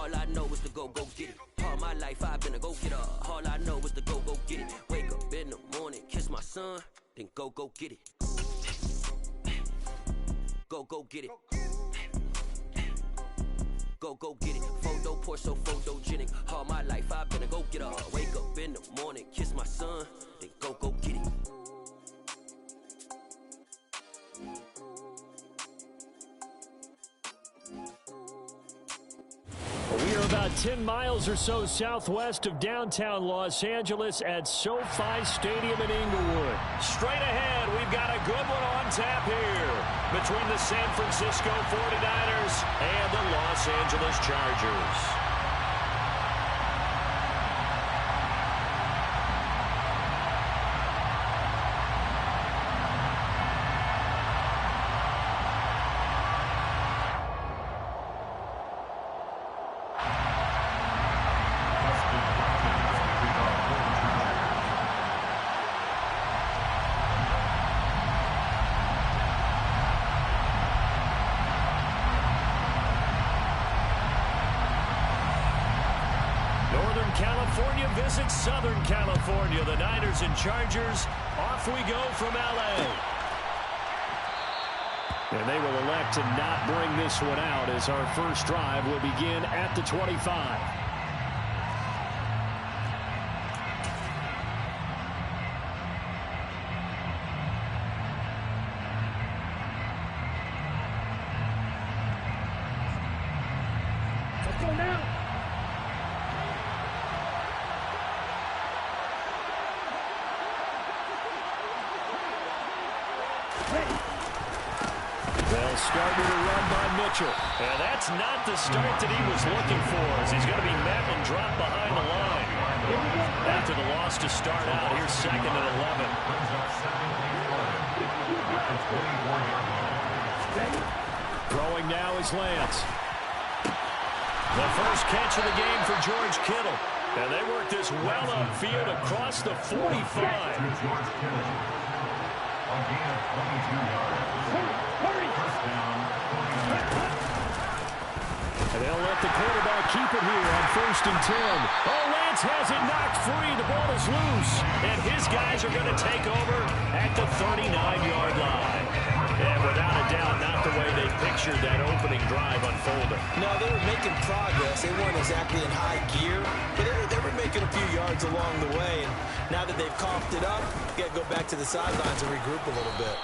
All I know is to go get it. All my life I've been a go-getter. All I know is to go get it. Wake up in the morning, kiss my son, then go get it. Go get it. Go get it. Photo poor, so photogenic. All my life I've been a go-getter. Wake up in the morning, kiss my son, then go get it. We are about 10 miles or so southwest of downtown Los Angeles at SoFi Stadium in Inglewood. Straight ahead, we've got a good one on tap here between the San Francisco 49ers and the Los Angeles Chargers. California visits Southern California. The Niners and Chargers, off we go from L.A. And they will elect to not bring this one out as our first drive will begin at the 25. Let's go now. They'll start with a run by Mitchell. And that's not the start that he was looking for, as he's going to be met and dropped behind the line. After the loss to start out, here's second and 11. Throwing now is Lance. The first catch of the game for George Kittle. And they work this well upfield across the 45. Again, 22 yards. First down. And they'll let the quarterback keep it here on 1st and 10. Oh, Lance has it knocked free. The ball is loose. And his guys are going to take over at the 39-yard line. And without a doubt, not the way they pictured that opening drive unfolding. No, they were making progress. They weren't exactly in high gear, but they were making a few yards along the way. And now that they've coughed it up, you got to go back to the sidelines and regroup a little bit.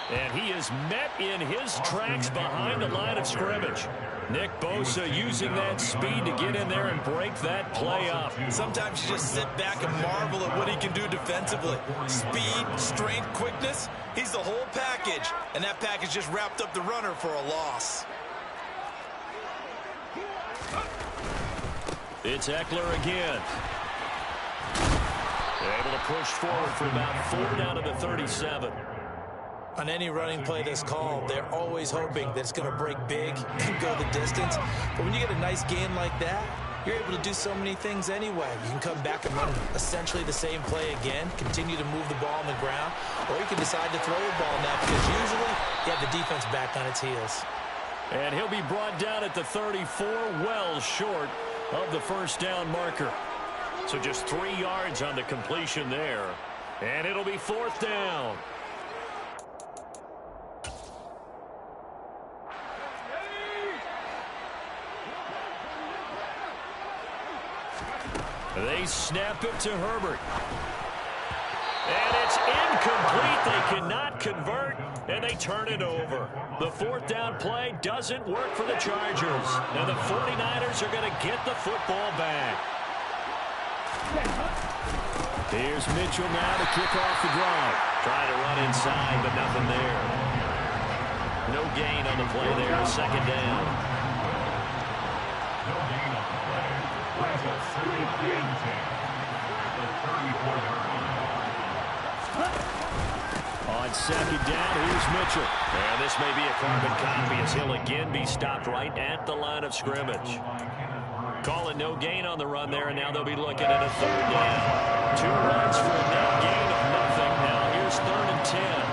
And he is met in his tracks behind the line of scrimmage. Nick Bosa using that speed to get in there and break that play up. Sometimes you just sit back and marvel at what he can do defensively. Speed, strength, quickness, he's the whole package. And that package just wrapped up the runner for a loss. It's Eckler again. They're able to push forward for about 4 down to the 37. On any running play that's called, they're always hoping that it's going to break big and go the distance. But when you get a nice gain like that, you're able to do so many things anyway. You can come back and run essentially the same play again, continue to move the ball on the ground, or you can decide to throw the ball now because usually you have the defense back on its heels. And he'll be brought down at the 34, well short of the first down marker. So just 3 yards on the completion there. And it'll be 4th down. They snap it to Herbert. And it's incomplete. They cannot convert, and they turn it over. The 4th down play doesn't work for the Chargers. And the 49ers are going to get the football back. Here's Mitchell now to kick off the drive. Trying to run inside, but nothing there. No gain on the play there. 2nd down. No gain on the play. Brings up 3rd and 10. The 34-yard line. On 2nd down, here's Mitchell. And this may be a carbon copy as he'll again be stopped right at the line of scrimmage. Calling no gain on the run there, and now they'll be looking at a 3rd down. 2 runs for a net gain of nothing. Now here's 3rd and 10.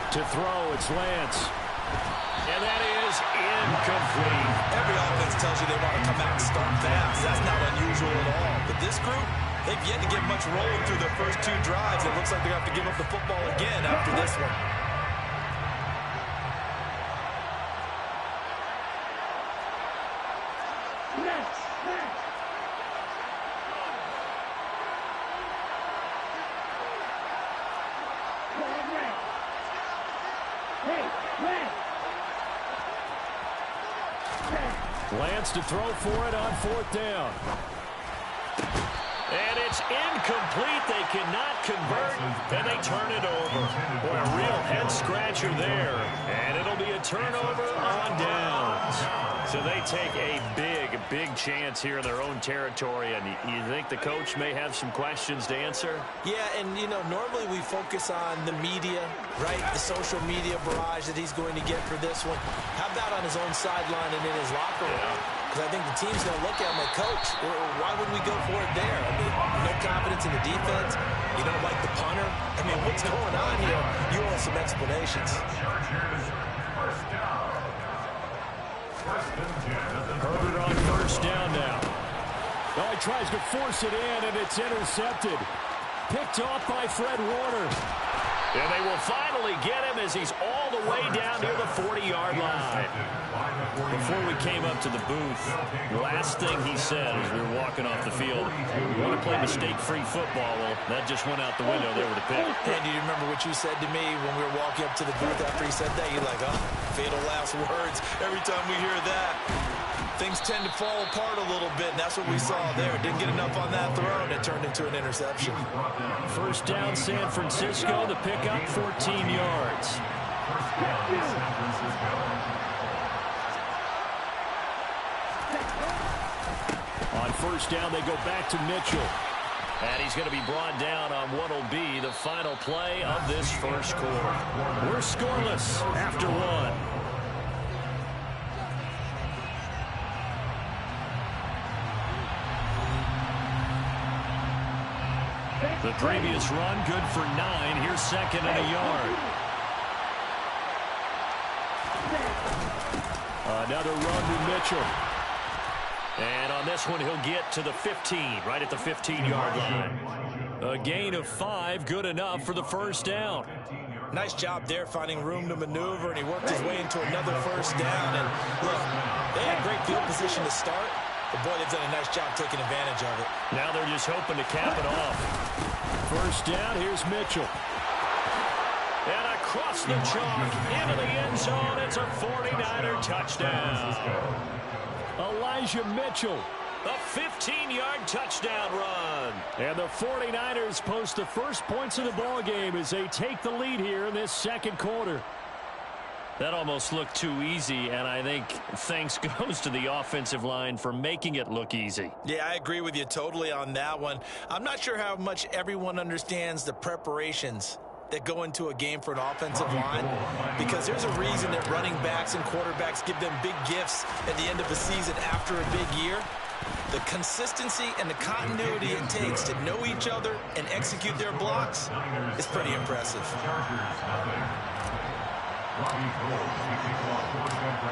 To throw, it's Lance. And that is incomplete. Every offense tells you they want to come out and start fast. That's not unusual at all. But this group, they've yet to get much rolling through their first 2 drives. It looks like they're going to have to give up the football again after this one. Lance to throw for it on 4th down. And it's incomplete. They cannot convert, and they turn it over. Boy, a real head-scratcher there. And it'll be a turnover on downs. So they take a big chance here in their own territory. And you think the coach may have some questions to answer? Yeah, and, you know, normally we focus on the media, right? The social media barrage that he's going to get for this one. How about on his own sideline and in his locker room? Because I think the team's going to look at him like, Coach, why would we go for it there? I mean, no confidence in the defense. You don't like the punter. I mean, what's going on here? You want some explanations. Herbert on 1st down now. Oh, he tries to force it in, and it's intercepted. Picked off by Fred Warner. And they will finally get him as he's all the way down near the 40-yard line. Before we came up to the booth, the last thing he said as we were walking off the field, we want to play mistake-free football. Well, that just went out the window there with the pick. Andy, do you remember what you said to me when we were walking up to the booth after he said that? You're like, oh, fatal last words. Every time we hear that, things tend to fall apart a little bit, and that's what we saw there. Didn't get enough on that throw, and it turned into an interception. 1st down, San Francisco. The pickup, 14 yards. On 1st down, they go back to Mitchell. And he's going to be brought down on what will be the final play of this first quarter. We're scoreless after 1. The previous run, good for 9. Here's 2nd and a yard. Another run to Mitchell. And on this one, he'll get to the 15, right at the 15-yard line. A gain of 5, good enough for the 1st down. Nice job there finding room to maneuver, and he worked his way into another 1st down. And look, they had great field position to start, but boy, they've done a nice job taking advantage of it. Now they're just hoping to cap it off. 1st down, here's Mitchell. And across the chalk, into the end zone, it's a 49er touchdown. Elijah Mitchell, a 15-yard touchdown run. And the 49ers post the first points of the ball game as they take the lead here in this 2nd quarter. That almost looked too easy, and I think thanks goes to the offensive line for making it look easy. Yeah, I agree with you totally on that one. I'm not sure how much everyone understands the preparations that go into a game for an offensive line, because there's a reason that running backs and quarterbacks give them big gifts at the end of the season after a big year. The consistency and the continuity it takes to know each other and execute their blocks is pretty impressive.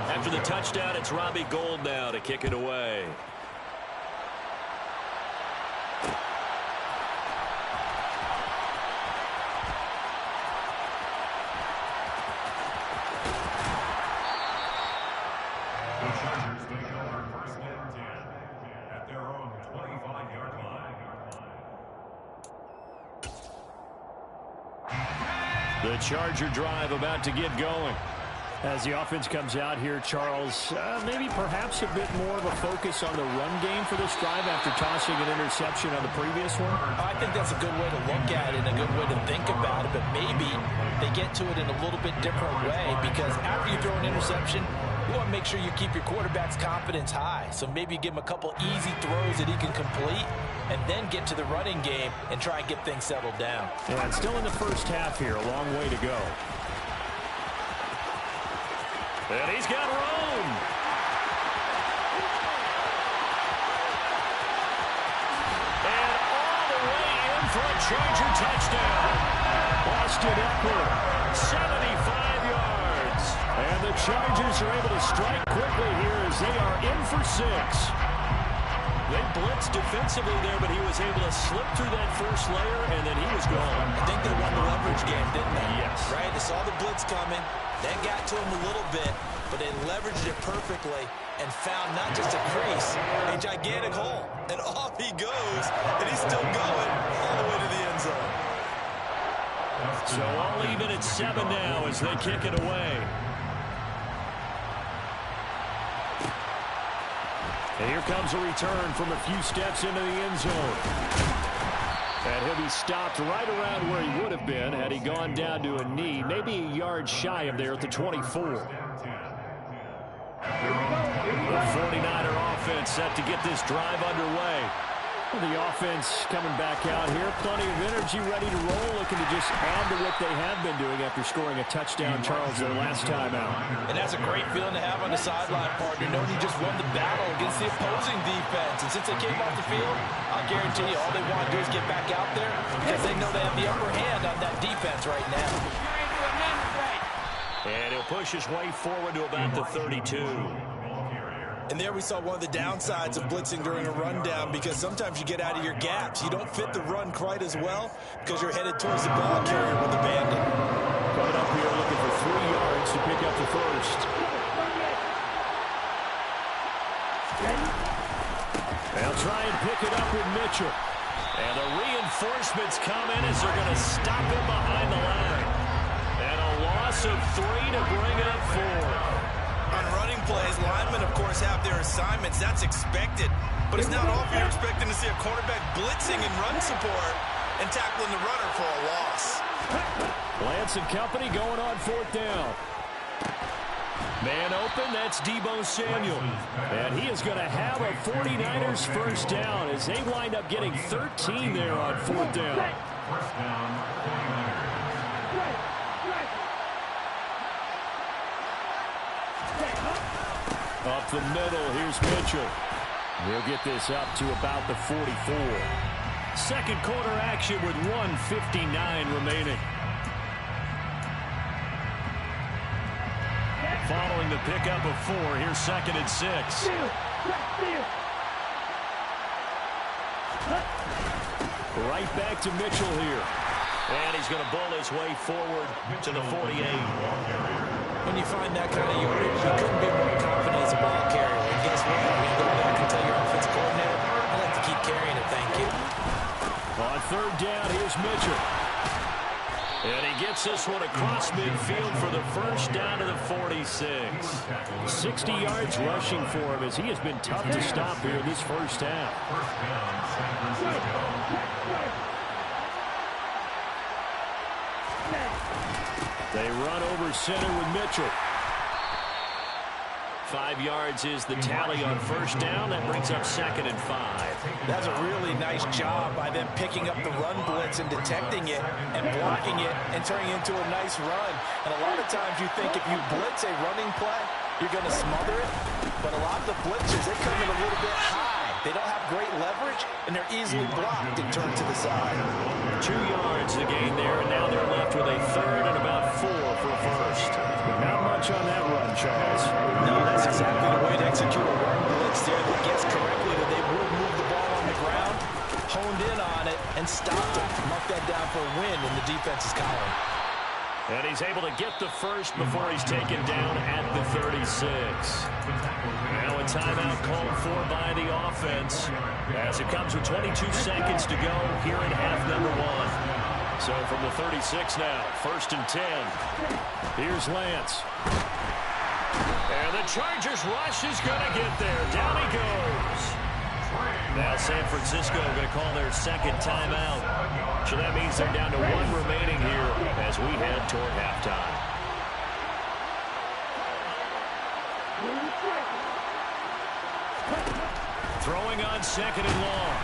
After the touchdown, it's Robbie Gould now to kick it away. The Charger drive about to get going. As the offense comes out here, Charles, maybe perhaps a bit more of a focus on the run game for this drive after tossing an interception on the previous one? I think that's a good way to look at it and a good way to think about it, but maybe they get to it in a little bit different way, because after you throw an interception, you want to make sure you keep your quarterback's confidence high. So maybe you give him a couple easy throws that he can complete and then get to the running game and try and get things settled down. Yeah, it's still in the first half here, a long way to go. And he's got room. And all the way in for a Charger touchdown. Austin Eckler, 75 Chargers are able to strike quickly here as they are in for 6. They blitzed defensively there, but he was able to slip through that first layer, and then he was gone. I think they won the leverage game, didn't they? Yes. Right? They saw the blitz coming, then got to him a little bit, but they leveraged it perfectly and found not just a crease, a gigantic hole. And off he goes, and he's still going all the way to the end zone. So all even at 7 now as they kick it away. And here comes a return from a few steps into the end zone. And he'll be stopped right around where he would have been had he gone down to a knee, maybe a yard shy of there at the 24. The 49er offense set to get this drive underway. The offense coming back out here, plenty of energy, ready to roll, looking to just add to what they have been doing after scoring a touchdown, Charles, their last time out. And that's a great feeling to have on the sideline, partner, knowing you just won the battle against the opposing defense. And since they came off the field, I'll guarantee you all they want to do is get back out there because they know they have the upper hand on that defense right now. And he'll push his way forward to about the 32. And there we saw one of the downsides of blitzing during a rundown because sometimes you get out of your gaps. You don't fit the run quite as well because you're headed towards the ball carrier with abandon. Coming up here looking for 3 yards to pick up the first. They'll try and pick it up with Mitchell. And the reinforcements come in as they're going to stop him behind the line. And a loss of 3 to bring up 4. On running plays, linemen, of course, have their assignments. That's expected. But it's not often you're expecting to see a cornerback blitzing and run support and tackling the runner for a loss. Lance and company going on 4th down. Man open, that's Deebo Samuel. And he is going to have a 49ers first down as they wind up getting 13 there on 4th down. First down, 49ers. Up the middle, here's Mitchell. He'll get this up to about the 44. Second quarter action with 1:59 remaining. Following the pickup of 4, here's 2nd and 6. Right back to Mitchell here. And he's going to bull his way forward to the 48. When you find that kind of yardage, you couldn't be more confident as a ball carrier. And guess what? You can go back and tell your offensive coordinator, I'd like to keep carrying it, thank you. On 3rd down, here's Mitchell. And he gets this one across midfield for the first down to the 46. 60 yards rushing for him as he has been tough to stop here in this first half. First down, San Francisco. They run over center with Mitchell. 5 yards is the tally on first down. That brings up 2nd and 5. That's a really nice job by them picking up the run blitz and detecting it and blocking it and turning it into a nice run. And a lot of times you think if you blitz a running play, you're going to smother it. But a lot of the blitzers, they come in a little bit high. They don't have great leverage, and they're easily blocked and turned to the side. 2 yards the gain there, and now they're left with a 3rd and about 4 for a first. Not much on that run, Charles. No, that's exactly the way to execute a run blitz there. They guessed correctly that they would move the ball on the ground, honed in on it, and stopped it. Mark that down for a win in the defense's column. And he's able to get the first before he's taken down at the 36. Now a timeout called for by the offense as it comes with 22 seconds to go here in half number 1. So from the 36 now, 1st and 10. Here's Lance. And the Chargers rush is going to get there. Down he goes. Now San Francisco going to call their 2nd timeout. So that means they're down to 1 remaining here as we head toward halftime. Throwing on 2nd and long.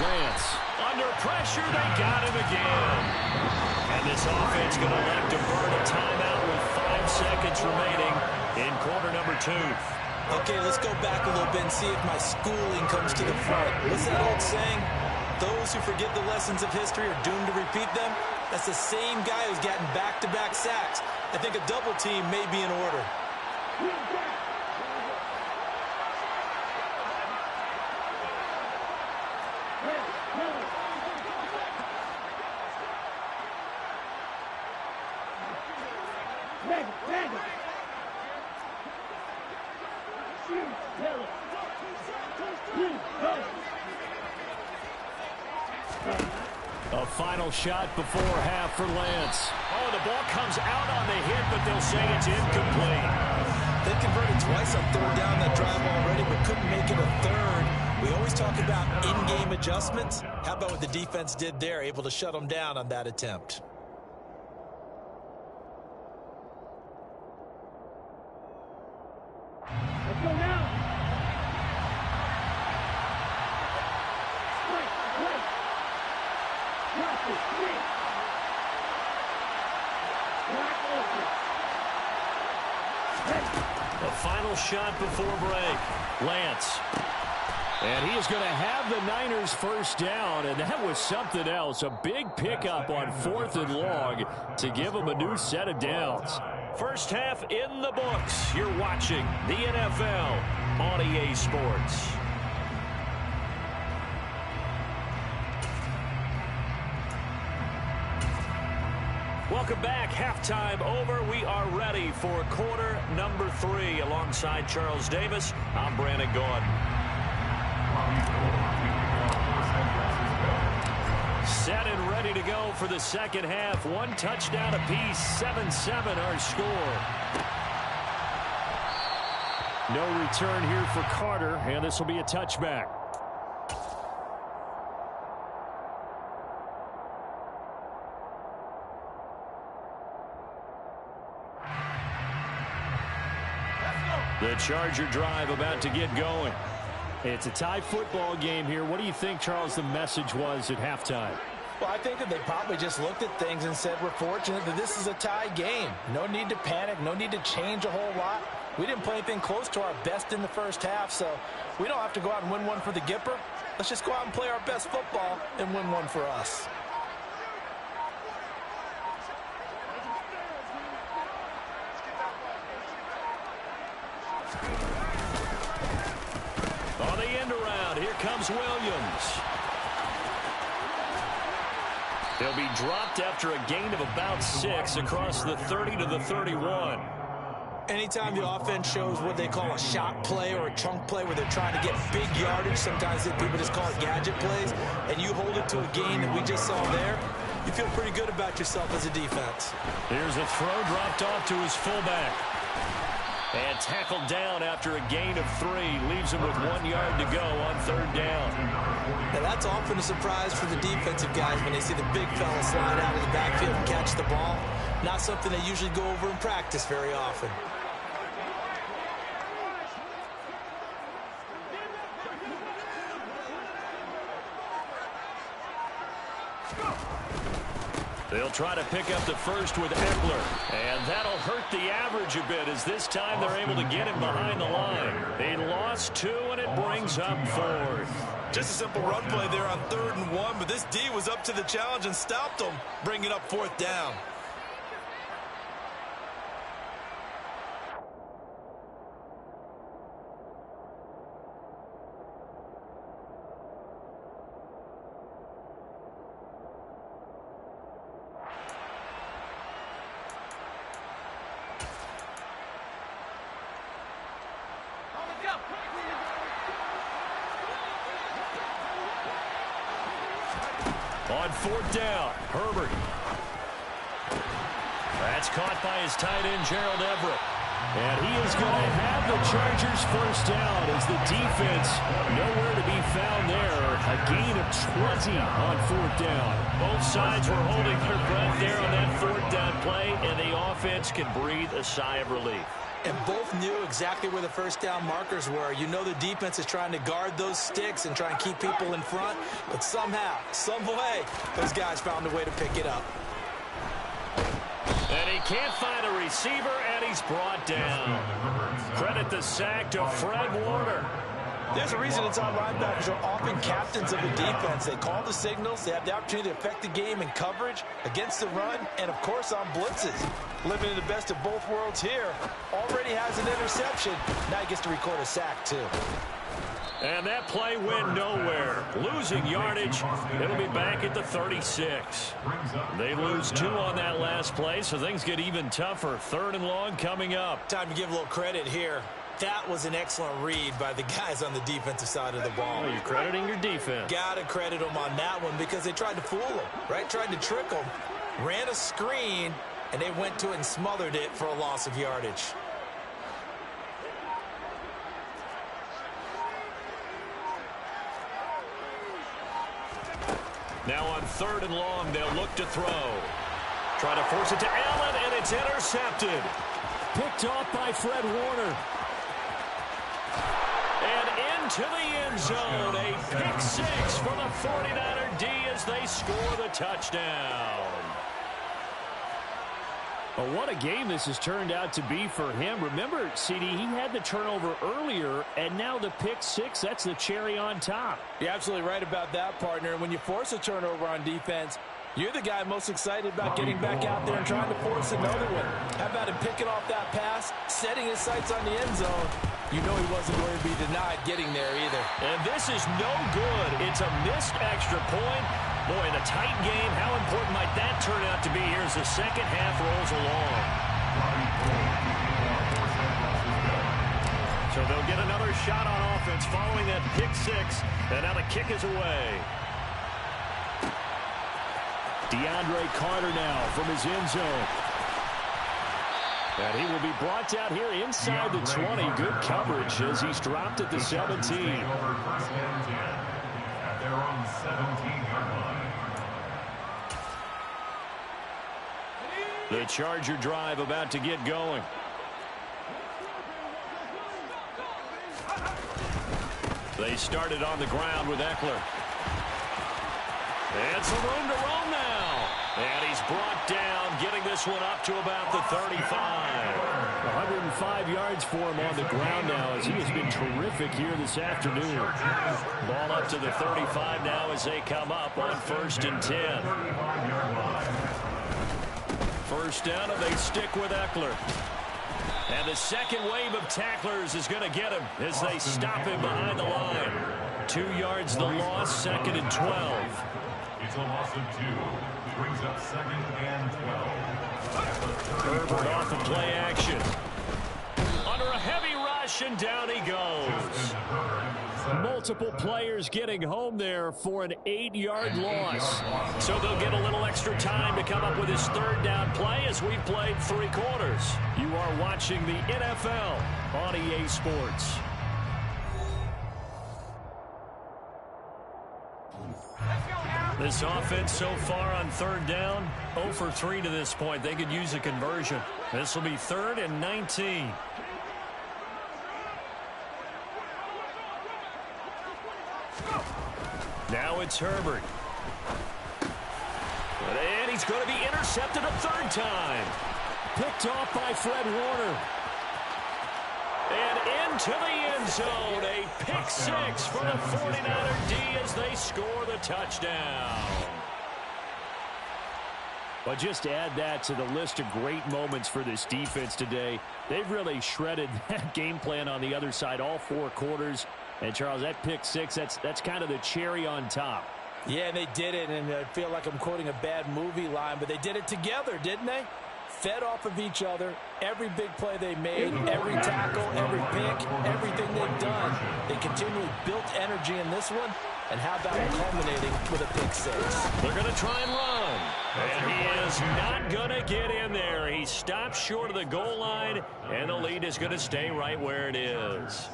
Lance under pressure. They got him again. And this offense going to elect to burn a timeout with 5 seconds remaining in quarter number 2. Okay, let's go back a little bit and see if my schooling comes to the front. What's that old saying? Those who forget the lessons of history are doomed to repeat them. That's the same guy who's gotten back-to-back sacks. I think a double team may be in order. A final shot before half for Lance. Oh, the ball comes out on the hit, but they'll say it's incomplete. They converted twice on third down that drive already, but couldn't make it a third. We always talk about in-game adjustments. How about what the defense did there, able to shut them down on that attempt? Let's go now. A final shot before break. Lance. And he is going to have the Niners first down, and that was something else. A big pickup on 4th and long to give them a new set of downs. First half in the books. You're watching the NFL on EA Sports. Welcome back. Halftime over. We are ready for quarter number 3. Alongside Charles Davis, I'm Brandon Gordon. Set and ready to go for the second half. One touchdown apiece. 7-7 our score. No return here for Carter, and this will be a touchback. The Charger drive about to get going. It's a tie football game here. What do you think, Charles, the message was at halftime? Well, I think that they probably just looked at things and said, we're fortunate that this is a tie game. No need to panic. No need to change a whole lot. We didn't play anything close to our best in the first half, so we don't have to go out and win one for the Gipper. Let's just go out and play our best football and win one for us. On the end around, here comes Williams. They'll be dropped after a gain of about 6 across the 30 to the 31. Anytime the offense shows what they call a shot play or a chunk play where they're trying to get big yardage, sometimes people just call it gadget plays, and you hold it to a gain that we just saw there, you feel pretty good about yourself as a defense. Here's a throw dropped off to his fullback. And tackled down after a gain of 3. Leaves him with 1 yard to go on third down. Now that's often a surprise for the defensive guys when they see the big fella slide out of the backfield and catch the ball. Not something they usually go over in practice very often. They'll try to pick up the first with Eckler, and that'll hurt the average a bit as this time they're able to get him behind the line. They lost 2, and it brings up 4th. Just a simple run play there on 3rd and 1, but this D was up to the challenge and stopped them, bringing up 4th down. On 4th down, Herbert. That's caught by his tight end, Gerald Everett. And he is going to have the Chargers first down as the defense nowhere to be found there. A gain of 20 on 4th down. Both sides were holding their breath there on that 4th down play, and the offense can breathe a sigh of relief. And both knew exactly where the first down markers were. You know the defense is trying to guard those sticks and try and keep people in front. But somehow, some way, those guys found a way to pick it up. And he can't find a receiver, and he's brought down. Credit the sack to Fred Warner. There's a reason inside linebackers are often captains of the defense. They call the signals. They have the opportunity to affect the game in coverage, against the run, and, of course, on blitzes. Living in the best of both worlds here. Already has an interception. Now he gets to record a sack, too. And that play went nowhere. Losing yardage. It'll be back at the 36. They lose 2 on that last play, so things get even tougher. 3rd and long coming up. Time to give a little credit here. That was an excellent read by the guys on the defensive side of the ball. Well, you're crediting your defense. Got to credit them on that one because they tried to fool them, right? Tried to trick them. Ran a screen, and they went to it and smothered it for a loss of yardage. Now on 3rd and long, they'll look to throw. Try to force it to Allen, and it's intercepted. Picked off by Fred Warner. And into the end zone. A pick 6 for the 49er D as they score the touchdown. Well, what a game this has turned out to be for him. Remember, CD, he had the turnover earlier, and now the pick 6, that's the cherry on top. You're absolutely right about that, partner. And when you force a turnover on defense, you're the guy most excited about getting back out there and trying to force another one. How about him picking off that pass, setting his sights on the end zone? You know he wasn't going to be denied getting there either. And this is no good. It's a missed extra point. Boy, in a tight game, how important might that turn out to be here as the second half rolls along? So they'll get another shot on offense following that pick 6, and now the kick is away. DeAndre Carter now from his end zone. And he will be brought down here inside the 20. Good coverage as he's dropped at the 17. At their own 17-yard line. The Charger drive about to get going. They started on the ground with Eckler. And some room to roam now. And he's brought down, getting this one up to about the 35. 105 yards for him on the ground now as he has been terrific here this afternoon. Ball up to the 35 now as they come up on 1st and 10. First down, and they stick with Eckler. And the second wave of tacklers is going to get him as they stop him behind the line. 2 yards the loss, 2nd and 12. It's a loss of 2. Brings up 2nd and 12. Herbert off of play action. Under a heavy rush, and down he goes. Multiple players getting home there for an 8-yard loss. So they'll get a little extra time to come up with his 3rd down play as we've played 3 quarters. You are watching the NFL on EA Sports. This offense so far on 3rd down, 0 for 3 to this point. They could use a conversion. This will be 3rd and 19. Now it's Herbert. And he's going to be intercepted a 3rd time. Picked off by Fred Warner. And into the end zone. A pick 6 for the 49er D as they score the touchdown. But just to add that to the list of great moments for this defense today, they've really shredded that game plan on the other side all 4 quarters. And, Charles, that pick 6, that's kind of the cherry on top. Yeah, they did it, and I feel like I'm quoting a bad movie line, but they did it together, didn't they? Fed off of each other, every big play they made, every tackle, every pick, everything they've done. They continually built energy in this one, and how about culminating with a pick 6? They're going to try and run, and he is not going to get in there. He stops short of the goal line, and the lead is going to stay right where it is.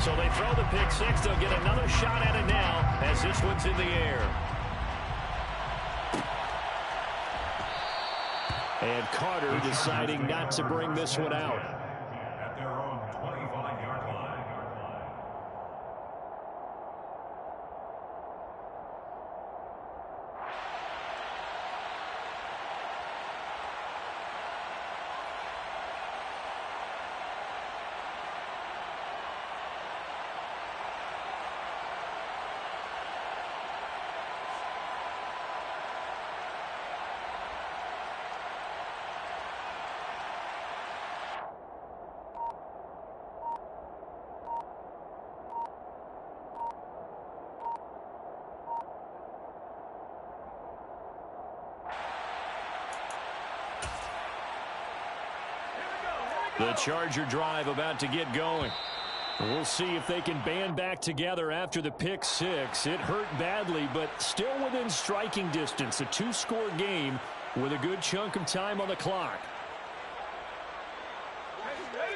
So they throw the pick 6. They'll get another shot at it now as this one's in the air. And Carter deciding not to bring this one out. At their own 25-yard line. The Charger drive about to get going. We'll see if they can band back together after the pick six. It hurt badly, but still within striking distance. A two-score game with a good chunk of time on the clock.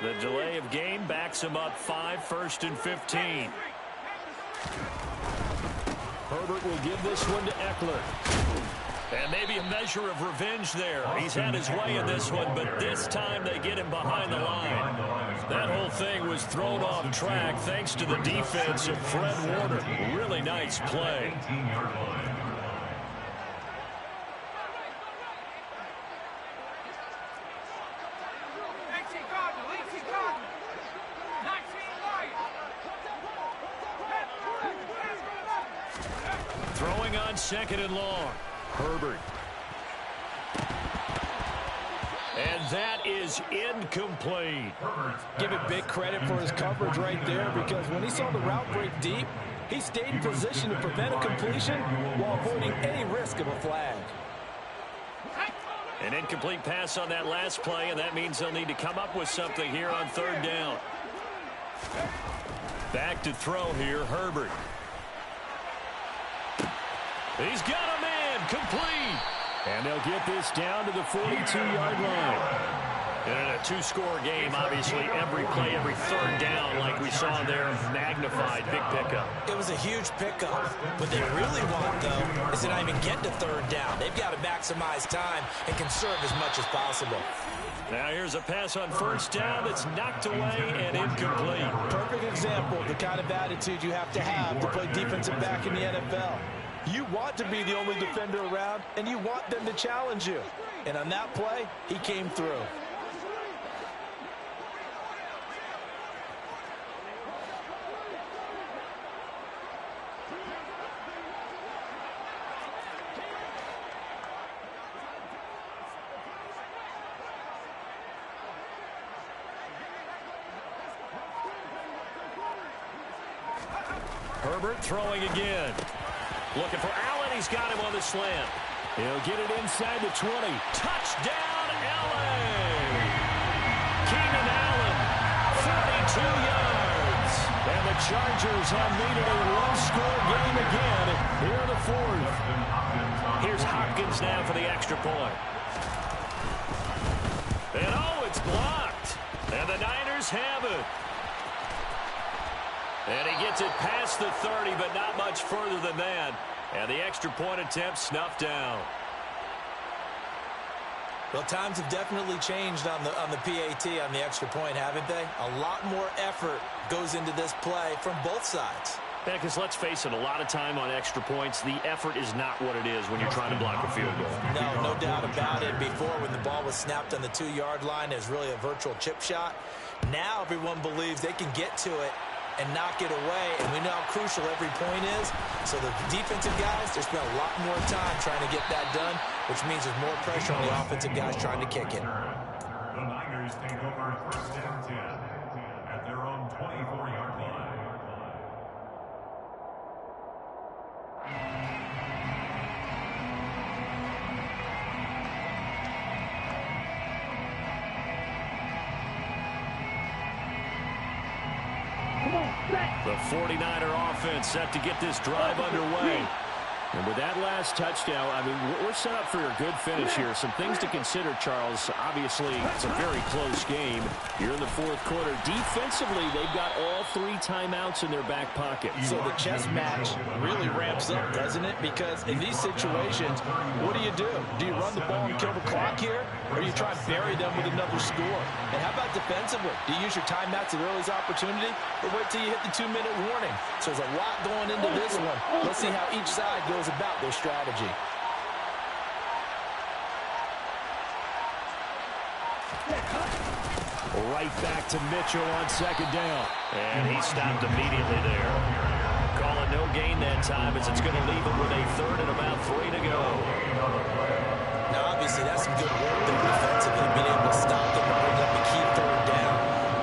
The delay of game backs him up 5, 1st and 15. Herbert will give this one to Eckler. And maybe a measure of revenge there. He's had his way in this one, but this time they get him behind the line. That whole thing was thrown off track thanks to the defense of Fred Warner. Really nice play. Throwing on 2nd and long. Herbert. And that is incomplete. Give it big credit for his coverage right there, because when he saw the route break deep, he stayed in position to prevent a completion while avoiding any risk of a flag. An incomplete pass on that last play, and that means they'll need to come up with something here on 3rd down. Back to throw here, Herbert. He's got a man, complete. And they'll get this down to the 42-yard line. And in a two-score game, obviously, every play, every 3rd down, like we saw there, magnified, big pickup. It was a huge pickup. What they really want, though, is to not even get to 3rd down. They've got to maximize time and conserve as much as possible. Now here's a pass on 1st down that's knocked away and incomplete. Perfect example of the kind of attitude you have to play defensive back in the NFL. You want to be the only defender around, and you want them to challenge you. And on that play, he came through. Herbert throwing again. Looking for Allen. He's got him on the slant. He'll get it inside the 20. Touchdown, LA! Keenan Allen, 42 yards. And the Chargers have made it a one-score game again here in the 4th. Here's Hopkins now for the extra point. And oh, it's blocked. And the Niners have it. And he gets it past the 30, but not much further than that. And the extra point attempt snuffed down. Well, times have definitely changed on the PAT, on the extra point, haven't they? A lot more effort goes into this play from both sides. Yeah, because let's face it, a lot of time on extra points, the effort is not what it is when you're trying to block a field goal. No doubt about it. Before, when the ball was snapped on the 2-yard line, it was really a virtual chip shot. Now everyone believes they can get to it and knock it away, and we know how crucial every point is. So the defensive guys, they spend a lot more time trying to get that done, which means there's more pressure on the offensive guys trying to kick it. The Niners take over 1st and 10 at their own 24-yard line. The 49er offense set to get this drive underway. And with that last touchdown, I mean, we're set up for a good finish here. Some things to consider, Charles. Obviously, it's a very close game. You're in the 4th quarter. Defensively, they've got all 3 timeouts in their back pocket. So the chess match really ramps up, doesn't it? Because in these situations, what do? Do you run the ball and kill the clock here? Or do you try and bury them with another score? And how about defensively? Do you use your timeouts at early's opportunity? Or wait till you hit the 2-minute warning? So there's a lot going into this one. Let's see how each side goes about their strategy. Right back to Mitchell on 2nd down. And he stopped immediately there. Calling no gain that time as it's going to leave him with a 3rd and about 3 to go. Now, obviously, that's some good work there defensively, being able to stop them and bring up the key 3rd down.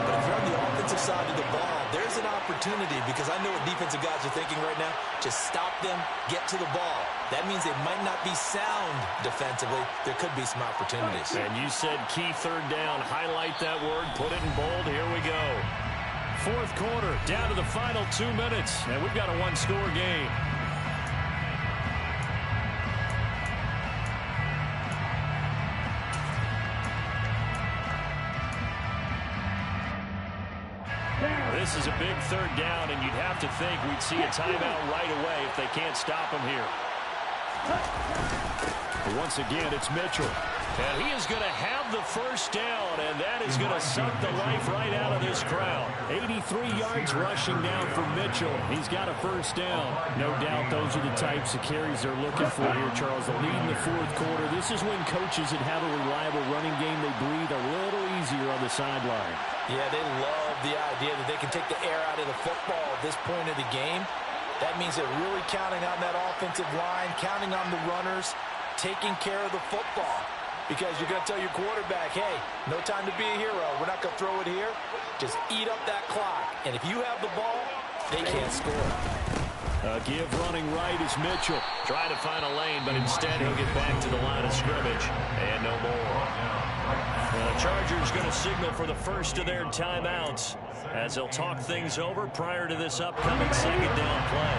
But if you're on the offensive side of the ball, there's an opportunity because I know what defensive guys are thinking right now. Just stop them, get to the ball. That means they might not be sound defensively. There could be some opportunities. And you said key third down. Highlight that word. Put it in bold. Here we go. Fourth quarter, down to the final 2 minutes. And we've got a one-score game. This is a big third down, and you'd have to think we'd see a timeout right away if they can't stop him here. Once again, it's Mitchell. And he is going to have the first down, and that is going to suck the life right out of this crowd. 83 yards rushing now for Mitchell. He's got a first down. No doubt those are the types of carries they're looking for here, Charles. The lead in the fourth quarter. This is when coaches that have a reliable running game, they breathe a little easier on the sideline. Yeah, they love the idea that they can take the air out of the football at this point of the game. That means they're really counting on that offensive line, counting on the runners, taking care of the football. Because you're going to tell your quarterback, hey, no time to be a hero. We're not going to throw it here. Just eat up that clock. And if you have the ball, they can't score. Give running right is Mitchell. Trying to find a lane, but instead he'll get back to the line of scrimmage. And no more. The Chargers going to signal for the first of their timeouts as they'll talk things over prior to this upcoming second down play.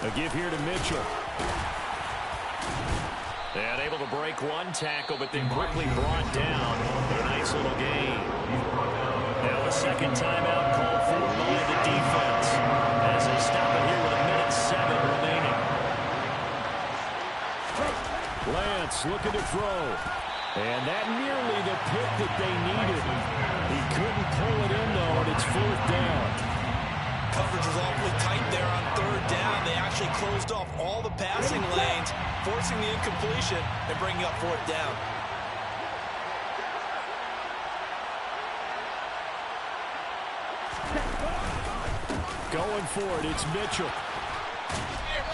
A give here to Mitchell. And able to break one tackle, but then quickly brought down. A nice little gain. Now a second timeout called for by the defense as they stop it here with 1:07 remaining. Lance looking to throw. And that nearly the pick that they needed. He couldn't pull it in, though, and it's fourth down. Coverage was awfully tight there on third down. They actually closed off all the passing lanes, forcing the incompletion and bringing up fourth down. Going for it, it's Mitchell.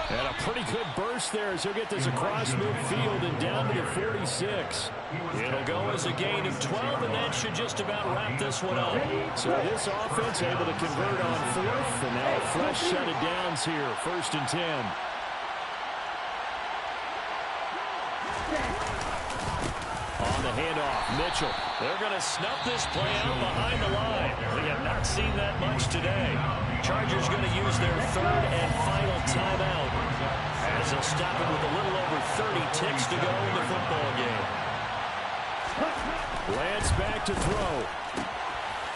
And a pretty good burst there as he'll get this across midfield and down to the 46. It'll go as a gain of 12, and that should just about wrap this one up. So this offense able to convert on fourth, and now a fresh set of downs here, 1st and 10. On the handoff, Mitchell. They're going to snuff this play out behind the line. We have not seen that much today. Chargers going to use their third and final timeout as they'll stop it with a little over 30 ticks to go in the football game. Lance back to throw.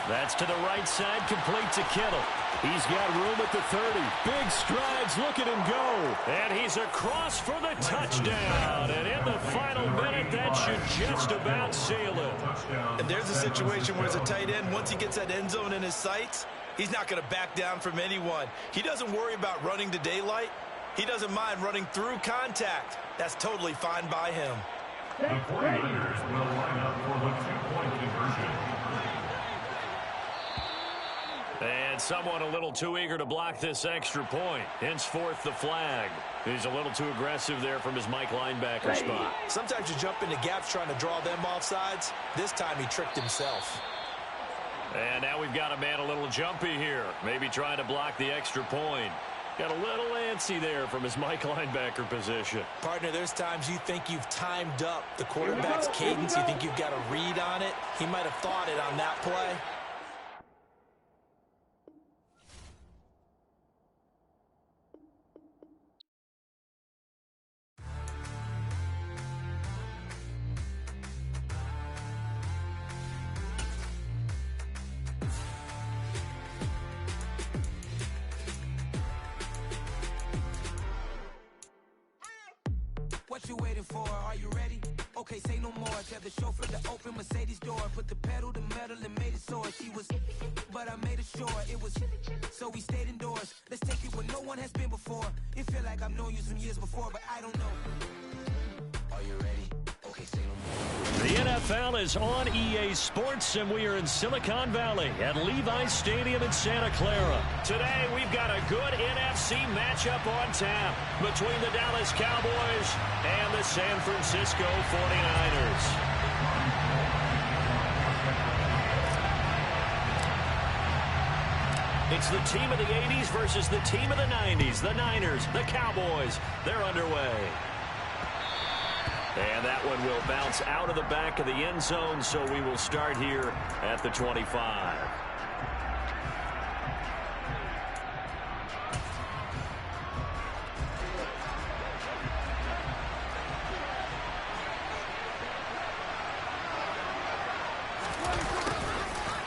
That's to the right side, complete to Kittle. He's got room at the 30. Big strides, look at him go. And he's across for the touchdown. And in the final minute, that should just about seal it. And there's a situation where as a tight end, once he gets that end zone in his sights, he's not going to back down from anyone. He doesn't worry about running to daylight. He doesn't mind running through contact. That's totally fine by him. The 49ers will line up for the two-point conversion. And someone a little too eager to block this extra point. Henceforth, the flag. He's a little too aggressive there from his Mike linebacker spot. Sometimes you jump into gaps trying to draw them off sides. This time he tricked himself. And now we've got a man a little jumpy here. Maybe trying to block the extra point. Got a little antsy there from his Mike linebacker position. Partner, there's times you think you've timed up the quarterback's cadence. You think you've got a read on it. He might have thought it on that play. What you waiting for? Are you ready? Okay, say no more. Tell the chauffeur to open Mercedes door. Put the pedal to metal and made it soar. She was, but I made it sure it was. So we stayed indoors. Let's take it where no one has been before. It feel like I've known you some years before, but I don't know. Are you ready? Okay, say no more. The NFL is on EA Sports, and we are in Silicon Valley at Levi's Stadium in Santa Clara. Today, we've got a good NFC matchup on tap between the Dallas Cowboys and the San Francisco 49ers. It's the team of the 80s versus the team of the 90s. The Niners, the Cowboys, they're underway. And that one will bounce out of the back of the end zone, so we will start here at the 25.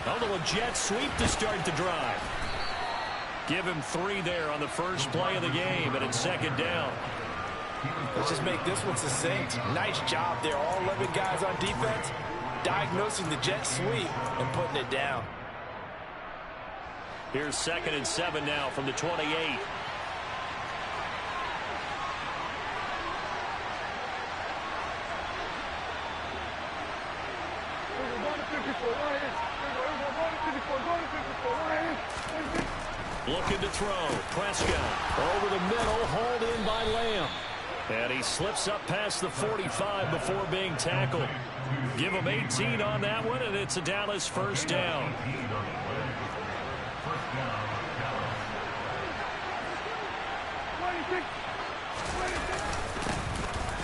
A little jet sweep to start the drive. Give him 3 there on the first play of the game, and it's second down. Let's just make this one succinct. Nice job there. All 11 guys on defense diagnosing the jet sweep and putting it down. Here's 2nd and 7 now from the 28. Looking to throw. Prescott over the middle, hauled in by Lamb. And he slips up past the 45 before being tackled. Give him 18 on that one, and it's a Dallas first down.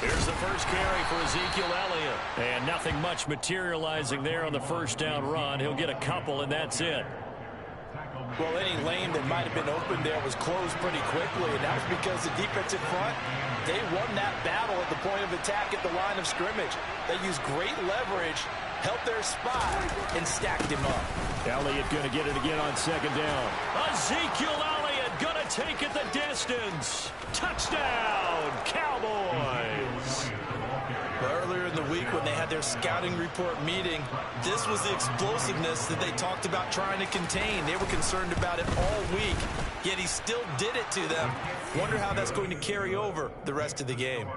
Here's the first carry for Ezekiel Elliott. And nothing much materializing there on the first down run. He'll get a couple, and that's it. Well, any lane that might have been open there was closed pretty quickly, and that was because the defensive front, they won that battle at the point of attack at the line of scrimmage. They used great leverage, held their spot, and stacked him up. Elliott going to get it again on second down. Ezekiel Elliott going to take it the distance. Touchdown, Cowboys. Earlier in the week when they had their scouting report meeting, this was the explosiveness that they talked about trying to contain. They were concerned about it all week, yet he still did it to them. Wonder how that's going to carry over the rest of the game.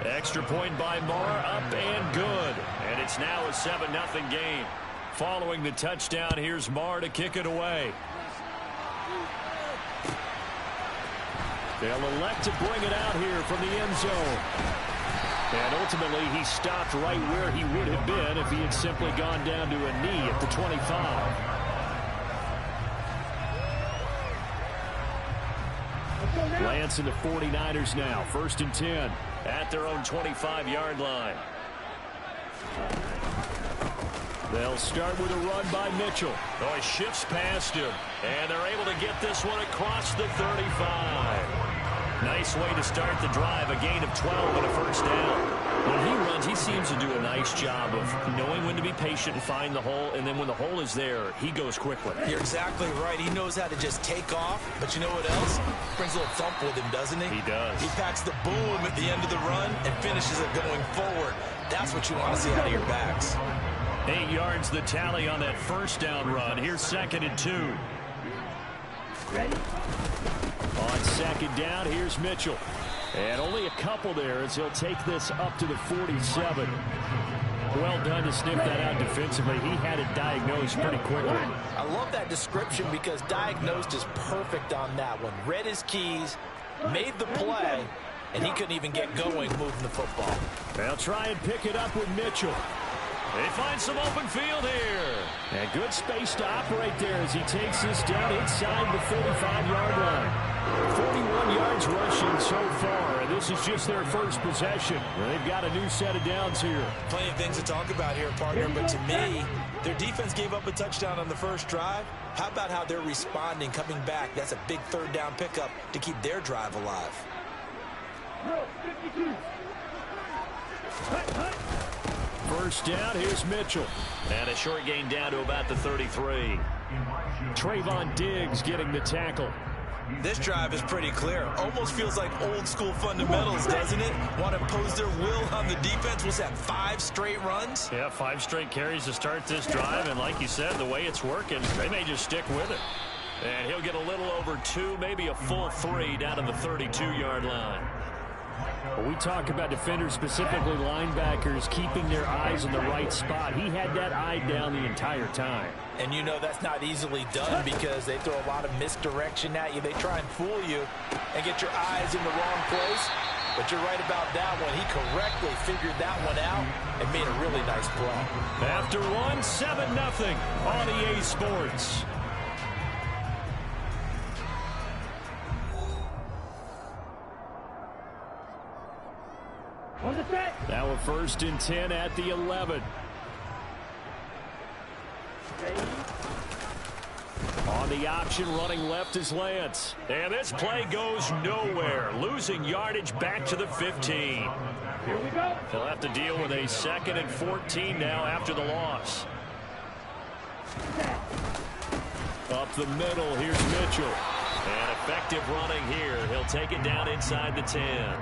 Extra point by Moore, up and good. And it's now a 7-0 game. Following the touchdown, here's Moore to kick it away. They'll elect to bring it out here from the end zone. And ultimately, he stopped right where he would have been if he had simply gone down to a knee at the 25. Lance and the 49ers now. 1st and 10 at their own 25-yard line. They'll start with a run by Mitchell. Oh, he shifts past him. And they're able to get this one across the 35. Nice way to start the drive, a gain of 12 and a first down. When he runs, he seems to do a nice job of knowing when to be patient and find the hole, and then when the hole is there, he goes quickly. You're exactly right. He knows how to just take off, but you know what else? Brings a little thump with him, doesn't he? He does. He packs the boom at the end of the run and finishes it going forward. That's what you want to see out of your backs. 8 yards the tally on that first down run. Here's 2nd and 2. Ready? On second down, here's Mitchell. And only a couple there as he'll take this up to the 47. Well done to sniff that out defensively. He had it diagnosed pretty quickly. I love that description because diagnosed is perfect on that one. Read his keys, made the play, and he couldn't even get going moving the football. They'll try and pick it up with Mitchell. They find some open field here. And good space to operate there as he takes this down inside the 45-yard line. 41 yards rushing so far, and this is just their first possession. They've got a new set of downs here. Plenty of things to talk about here, partner, but to me, their defense gave up a touchdown on the first drive. How about how they're responding, coming back? That's a big third down pickup to keep their drive alive. First down, here's Mitchell. And a short gain down to about the 33. Trayvon Diggs getting the tackle. This drive is pretty clear. Almost feels like old school fundamentals, doesn't it? Want to impose their will on the defense. Was that 5 straight runs? Yeah, 5 straight carries to start this drive. And like you said, the way it's working, they may just stick with it. And he'll get a little over 2, maybe a full 3 down to the 32-yard line. When we talk about defenders, specifically linebackers, keeping their eyes in the right spot, he had that eye down the entire time. And you know that's not easily done because they throw a lot of misdirection at you. They try and fool you and get your eyes in the wrong place. But you're right about that one. He correctly figured that one out and made a really nice play. After one, 7-0 on EA Sports. Now a 1st and 10 at the 11. On the option, running left is Lance. And this play goes nowhere. Losing yardage back to the 15. Here we go. They'll have to deal with a 2nd and 14 now after the loss. Up the middle, here's Mitchell. And effective running here. He'll take it down inside the 10.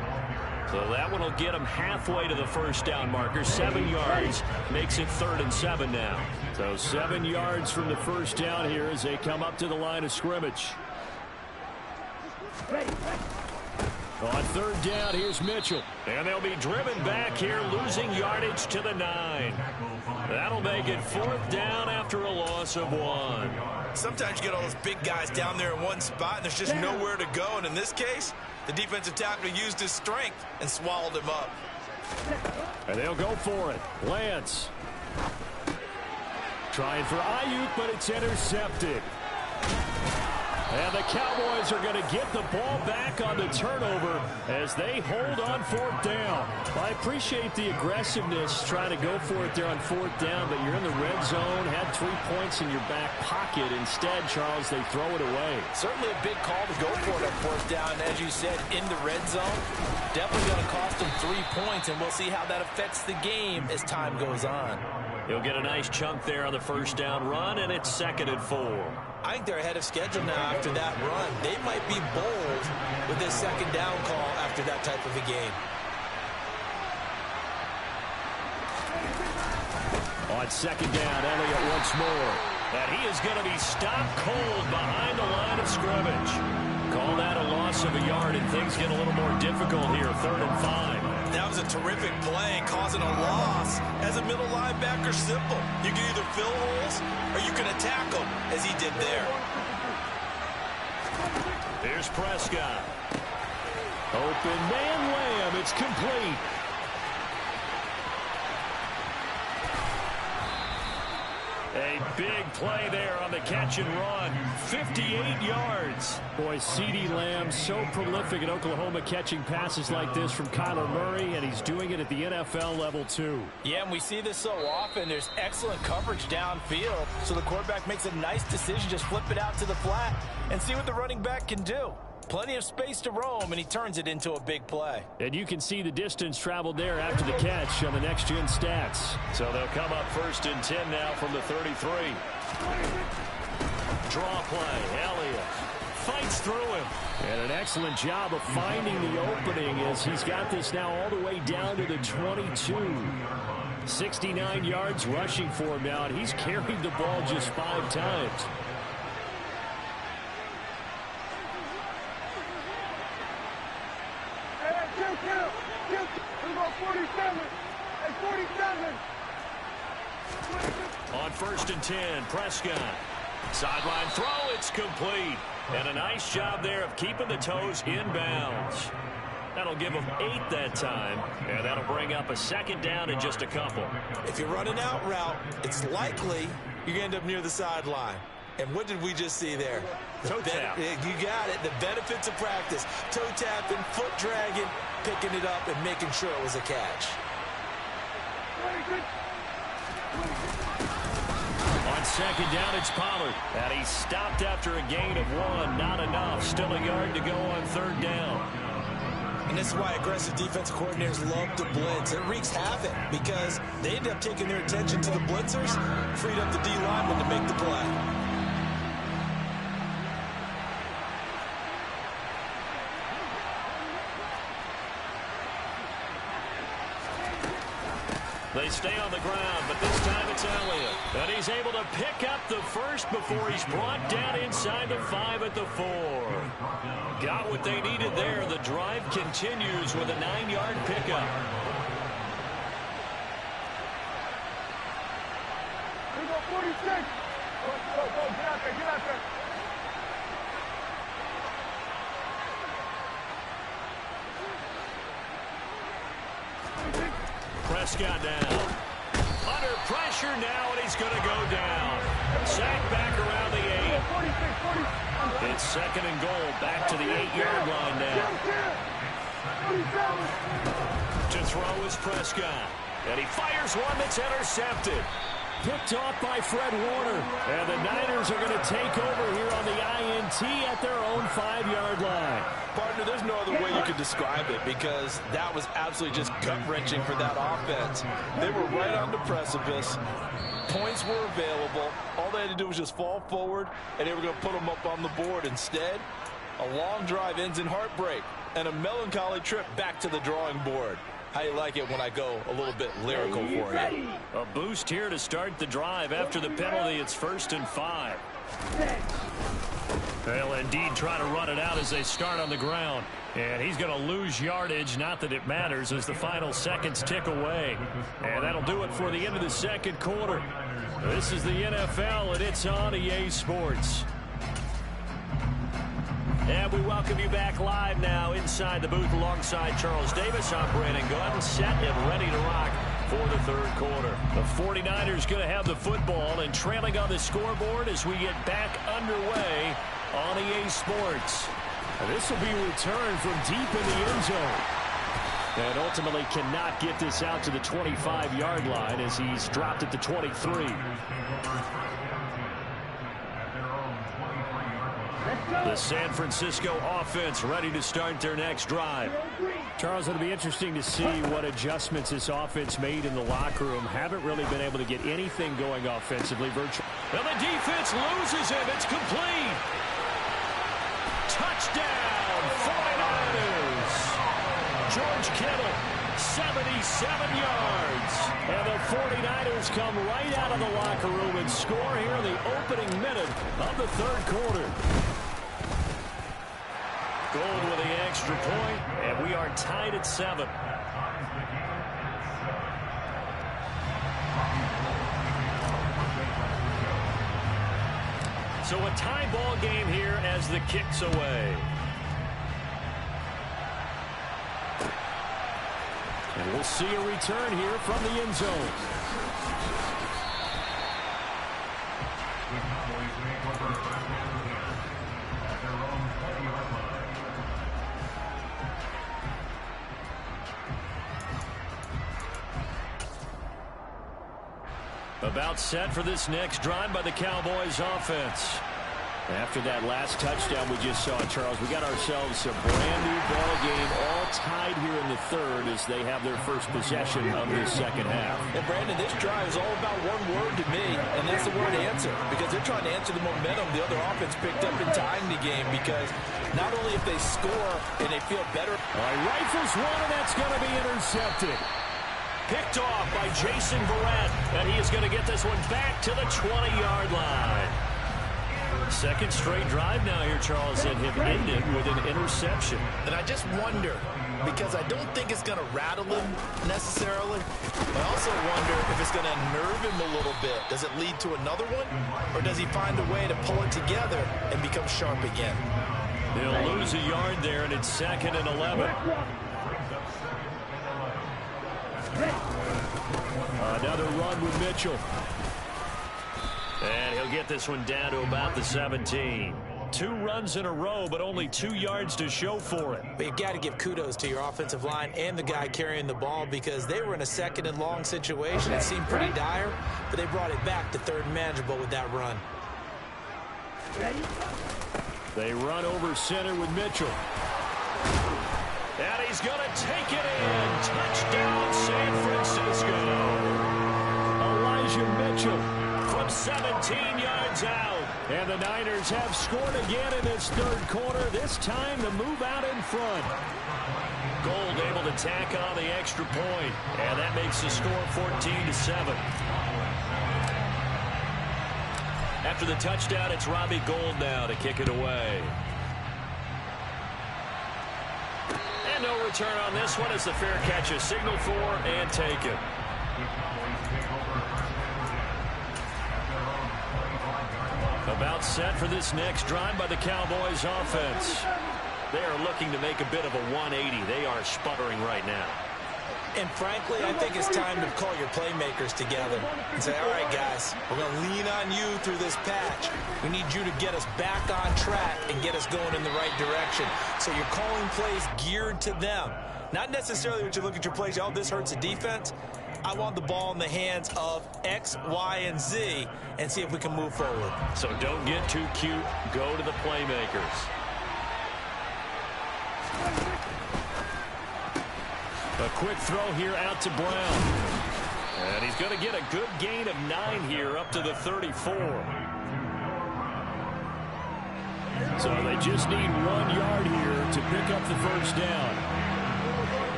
So that one will get him halfway to the 1st down marker. 7 yards makes it 3rd and 7 now. So 7 yards from the 1st down here as they come up to the line of scrimmage. On 3rd down, here's Mitchell. And they'll be driven back here, losing yardage to the 9. That'll make it 4th down after a loss of 1. Sometimes you get all those big guys down there in one spot, and there's just nowhere to go. And in this case, the defensive tackle used his strength and swallowed him up. And they'll go for it. Lance. Trying for Ayuk, but it's intercepted. And the Cowboys are going to get the ball back on the turnover as they hold on 4th down. I appreciate the aggressiveness trying to go for it there on 4th down, but you're in the red zone, had 3 points in your back pocket. Instead, Charles, they throw it away. Certainly a big call to go for it on 4th down. As you said, in the red zone, definitely going to cost them 3 points, and we'll see how that affects the game as time goes on. He'll get a nice chunk there on the 1st down run, and it's 2nd and 4. I think they're ahead of schedule now after that run. They might be bold with this 2nd down call after that type of a game. On 2nd down, Elliott once more. And he is going to be stopped cold behind the line of scrimmage. Call that a loss of a yard, and things get a little more difficult here, 3rd and 5. That was a terrific play, causing a loss. As a middle linebacker, simple. You can either fill holes or you can attack them, as he did there. Here's Prescott. Open man, Lamb. It's complete. A big play there on the catch and run. 58 yards. Boy, CeeDee Lamb so prolific in Oklahoma catching passes like this from Kyler Murray, and he's doing it at the NFL level too. Yeah, and we see this so often. There's excellent coverage downfield, so the quarterback makes a nice decision. Just flip it out to the flat and see what the running back can do. Plenty of space to roam, and he turns it into a big play. And you can see the distance traveled there after the catch on the next-gen stats. So they'll come up 1st and 10 now from the 33. Draw play. Elliott fights through him. And an excellent job of finding the opening as he's got this now all the way down to the 22. 69 yards rushing for him now, and he's carried the ball just 5 times. On 1st and 10, Prescott. Sideline throw, it's complete. And a nice job there of keeping the toes inbounds. That'll give him 8 that time, and that'll bring up a 2nd down in just a couple. If you're running out route, it's likely you're going to end up near the sideline. And what did we just see there? Toe tap. You got it. The benefits of practice. Toe tapping, foot dragging, picking it up, and making sure it was a catch. On 2nd down, it's Pollard. And he stopped after a gain of 1. Not enough. Still a yard to go on 3rd down. And this is why aggressive defensive coordinators love to blitz. It wreaks havoc because they end up taking their attention to the blitzers, freed up the D lineman to make the play. They stay on the ground, but this time it's Elliott. And he's able to pick up the 1st before he's brought down inside the 5 at the 4. Got what they needed there. The drive continues with a 9-yard pickup. Here we go, 46. Go, get out there, get out there. Prescott down. Under pressure now, and he's going to go down. Sacked back around the 8. It's 2nd and goal, back to the 8-yard line now. To throw is Prescott. And he fires one that's intercepted. Picked off by Fred Warner. And the Niners are going to take over here on the INT at their own 5-yard line. Partner, there's no other way you could describe it because that was absolutely just gut-wrenching for that offense. They were right on the precipice. Points were available. All they had to do was just fall forward, and they were going to put them up on the board. Instead, a long drive ends in heartbreak and a melancholy trip back to the drawing board. How you like it when I go a little bit lyrical for you? A boost here to start the drive after the penalty. It's 1st and 5. They'll indeed try to run it out as they start on the ground. And he's going to lose yardage, not that it matters, as the final seconds tick away. And that'll do it for the end of the second quarter. This is the NFL, and it's on EA Sports. And we welcome you back live now inside the booth alongside Charles Davis. I'm Brandon Gunn, set and ready to rock for the third quarter. The 49ers going to have the football and trailing on the scoreboard as we get back underway on EA Sports. And this will be returned from deep in the end zone. And ultimately cannot get this out to the 25-yard line as he's dropped at the 23. The San Francisco offense ready to start their next drive. Charles, it'll be interesting to see what adjustments this offense made in the locker room. Haven't really been able to get anything going offensively. And the defense loses him. It's complete. Touchdown, 49ers. George Kittle, 77 yards. And the 49ers come right out of the locker room and score here in the opening minute of the third quarter. Gold with the extra point, and we are tied at 7. So a tie ball game here as the kick's away. And we'll see a return here from the end zone. About set for this next drive by the Cowboys offense. After that last touchdown we just saw, Charles, we got ourselves a brand new ball game, all tied here in the third as they have their first possession of this second half. And Brandon, this drive is all about one word to me, and that's the word answer, because they're trying to answer the momentum the other offense picked up in tying the game, because not only if they score and they feel better. All right, rifles one, and that's going to be intercepted. Picked off by Jason Verrett, and he is going to get this one back to the 20-yard line. Second straight drive now here, Charles, and have ended with an interception. And I just wonder, because I don't think it's going to rattle him necessarily. I also wonder if it's going to nerve him a little bit. Does it lead to another one? Or does he find a way to pull it together and become sharp again? They'll lose a yard there, and it's 2nd and 11. Another run with Mitchell. And he'll get this one down to about the 17. 2 runs in a row, but only 2 yards to show for it. But you've got to give kudos to your offensive line and the guy carrying the ball, because they were in a 2nd and long situation. It seemed pretty dire, but they brought it back to 3rd and manageable with that run. They run over center with Mitchell. And he's going to take it in. Touchdown, San Francisco. Elijah Mitchell from 17 yards out. And the Niners have scored again in this third quarter, this time to move out in front. Gold able to tack on the extra point, and that makes the score 14-7. After the touchdown, it's Robbie Gould now to kick it away. And no return on this one as the fair catch is signaled for and taken. About set for this next drive by the Cowboys offense. They are looking to make a bit of a 180. They are sputtering right now. And frankly, I think it's time to call your playmakers together and say, all right, guys, we're going to lean on you through this patch. We need you to get us back on track and get us going in the right direction. So you're calling plays geared to them. Not necessarily when you look at your plays, oh, this hurts the defense. I want the ball in the hands of X, Y, and Z and see if we can move forward. So don't get too cute. Go to the playmakers. A quick throw here out to Brown. And he's going to get a good gain of 9 here up to the 34. So they just need 1 yard here to pick up the first down.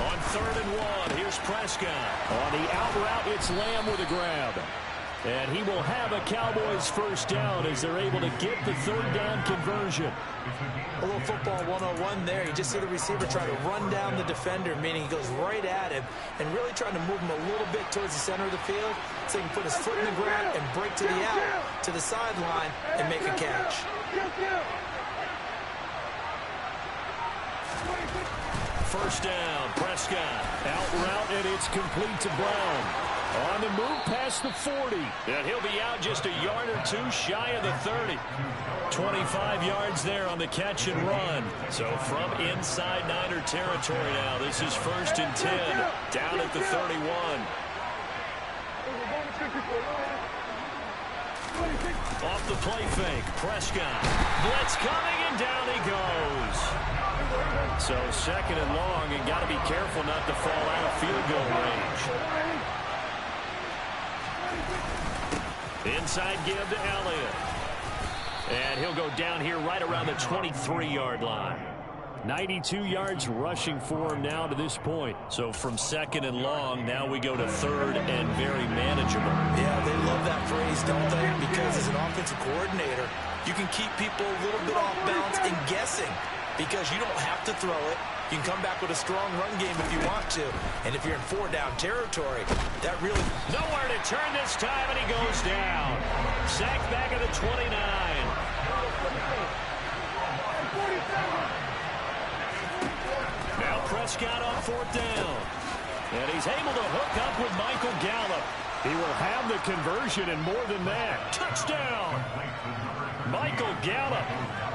On 3rd and 1, here's Prescott. On the out route, it's Lamb with a grab. And he will have a Cowboys first down as they're able to get the 3rd down conversion. A little football 101 there. You just see the receiver try to run down the defender, meaning he goes right at him and really trying to move him a little bit towards the center of the field so he can put his foot in the ground and break to the out, to the sideline, and make a catch. First down, Prescott. Out route, and it's complete to Brown. On the move past the 40. And he'll be out just a yard or 2 shy of the 30. 25 yards there on the catch and run. So from inside Niner territory now, this is 1st and 10. Down at the 31. Off the play fake, Prescott. Blitz coming, and down he goes. So 2nd and long, and got to be careful not to fall out of field goal range. Inside give to Elliott. And he'll go down here right around the 23-yard line. 92 yards rushing for him now to this point. So from 2nd and long, now we go to 3rd and very manageable. Yeah, they love that phrase, don't they? Because as an offensive coordinator, you can keep people a little bit off balance and guessing because you don't have to throw it. You can come back with a strong run game if you want to. And if you're in 4-down territory, that really... Nowhere to turn this time, and he goes down. Sacked back at the 29. Now Prescott on 4th down. And he's able to hook up with Michael Gallup. He will have the conversion and more than that. Touchdown! Michael Gallup,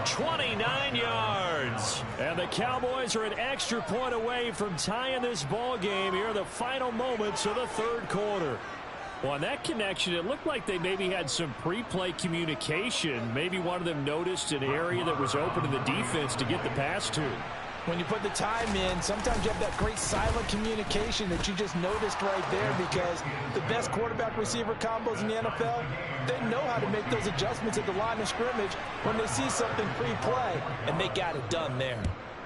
29 yards. And the Cowboys are an extra point away from tying this ball game here in the final moments of the 3rd quarter. Well, on that connection, it looked like they maybe had some pre-play communication. Maybe one of them noticed an area that was open in the defense to get the pass to. When you put the time in, sometimes you have that great silent communication that you just noticed right there because the best quarterback-receiver combos in the NFL, they know how to make those adjustments at the line of scrimmage when they see something pre-play, and they got it done there.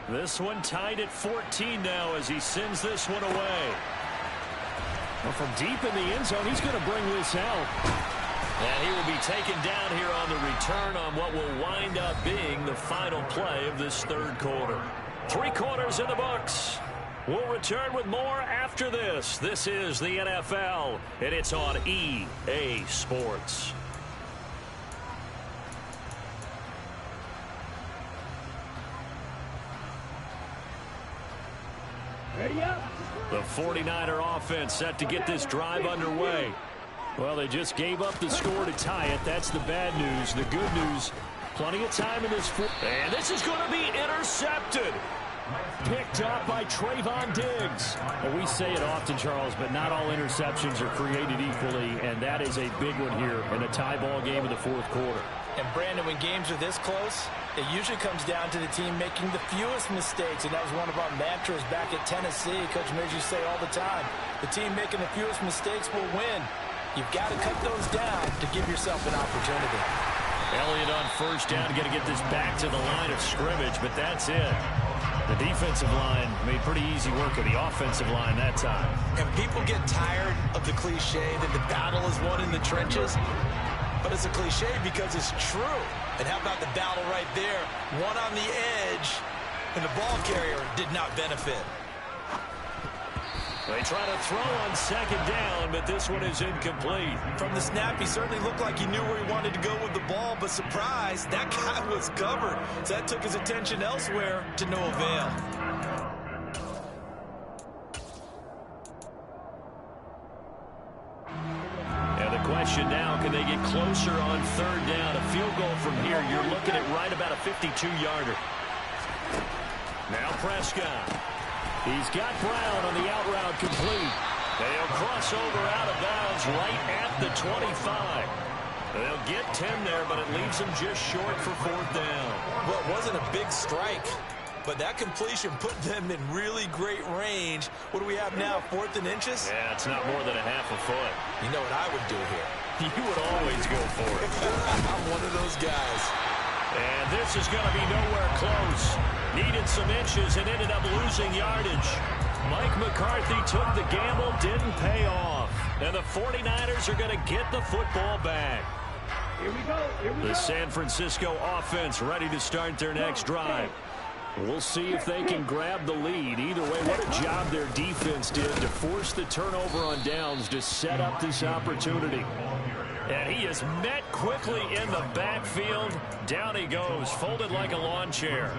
This one tied at 14 now as he sends this one away. Well, from deep in the end zone, he's going to bring this out. And he will be taken down here on the return on what will wind up being the final play of this 3rd quarter. 3 quarters in the books. We'll return with more after this. This is the NFL, and it's on EA Sports. The 49er offense set to get this drive underway. Well, they just gave up the score to tie it. That's the bad news. The good news, plenty of time in this. And this is going to be intercepted. Picked up by Trayvon Diggs. Well, we say it often, Charles, but not all interceptions are created equally, and that is a big one here in a tie ball game in the 4th quarter. And, Brandon, when games are this close, it usually comes down to the team making the fewest mistakes, and that was one of our mantras back at Tennessee. Coach Mears used to say all the time, the team making the fewest mistakes will win. You've got to cut those down to give yourself an opportunity. Elliott on 1st down, got to get this back to the line of scrimmage, but that's it. The defensive line made pretty easy work of the offensive line that time. And people get tired of the cliche that the battle is won in the trenches, but it's a cliche because it's true. And how about the battle right there? One on the edge, and the ball carrier did not benefit. They try to throw on 2nd down, but this one is incomplete. From the snap, he certainly looked like he knew where he wanted to go with the ball, but surprise, that guy was covered. So that took his attention elsewhere to no avail. And the question now, can they get closer on third down. A field goal from here, you're looking at right about a 52-yarder. Now Prescott. He's got Brown on the out route complete. They'll cross over out of bounds right at the 25. They'll get 10 there, but it leaves them just short for fourth down. Well, it wasn't a big strike, but that completion put them in really great range. What do we have now, 4th and inches? Yeah, it's not more than a half a foot. You know what I would do here? You would always go for it. I'm one of those guys. And this is going to be nowhere close. Needed some inches and ended up losing yardage. Mike McCarthy took the gamble, didn't pay off. And the 49ers are going to get the football back. The San Francisco offense ready to start their next drive. We'll see if they can grab the lead. Either way, what a job their defense did to force the turnover on downs to set up this opportunity. And he is met quickly in the backfield. Down he goes, folded like a lawn chair.